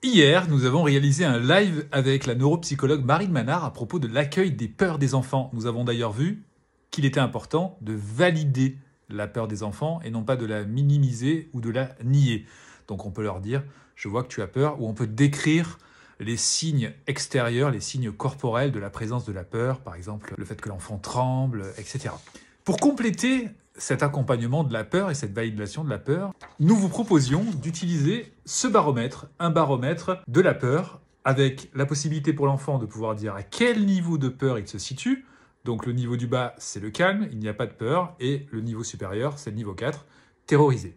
Hier, nous avons réalisé un live avec la neuropsychologue Marine Manard à propos de l'accueil des peurs des enfants. Nous avons d'ailleurs vu qu'il était important de valider la peur des enfants et non pas de la minimiser ou de la nier. Donc on peut leur dire « je vois que tu as peur » ou on peut décrire les signes extérieurs, les signes corporels de la présence de la peur, par exemple le fait que l'enfant tremble, etc. Pour compléter cet accompagnement de la peur et cette validation de la peur, nous vous proposions d'utiliser ce baromètre, un baromètre de la peur, avec la possibilité pour l'enfant de pouvoir dire à quel niveau de peur il se situe. Donc le niveau du bas, c'est le calme, il n'y a pas de peur, et le niveau supérieur, c'est le niveau 4, terrorisé.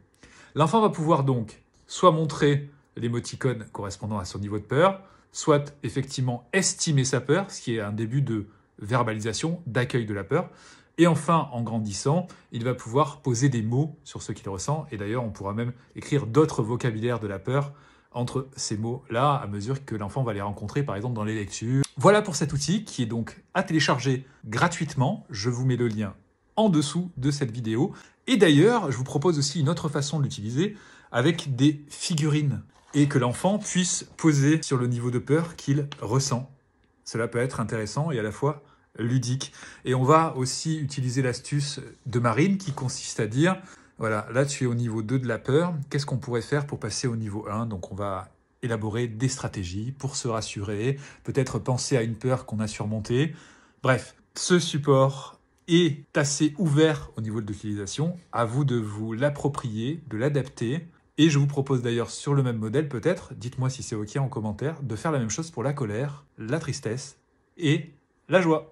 L'enfant va pouvoir donc soit montrer l'émoticône correspondant à son niveau de peur, soit effectivement estimer sa peur, ce qui est un début de verbalisation, d'accueil de la peur. Et enfin, en grandissant, il va pouvoir poser des mots sur ce qu'il ressent. Et d'ailleurs, on pourra même écrire d'autres vocabulaires de la peur entre ces mots-là, à mesure que l'enfant va les rencontrer, par exemple, dans les lectures. Voilà pour cet outil qui est donc à télécharger gratuitement. Je vous mets le lien en dessous de cette vidéo. Et d'ailleurs, je vous propose aussi une autre façon de l'utiliser avec des figurines et que l'enfant puisse poser sur le niveau de peur qu'il ressent. Cela peut être intéressant et à la fois ludique. Et on va aussi utiliser l'astuce de Marine qui consiste à dire, voilà, là tu es au niveau 2 de la peur, qu'est-ce qu'on pourrait faire pour passer au niveau 1? Donc on va élaborer des stratégies pour se rassurer, peut-être penser à une peur qu'on a surmontée. Bref, ce support est assez ouvert au niveau de l'utilisation. À vous de vous l'approprier, de l'adapter. Et je vous propose d'ailleurs sur le même modèle peut-être, dites-moi si c'est OK en commentaire, de faire la même chose pour la colère, la tristesse et la joie.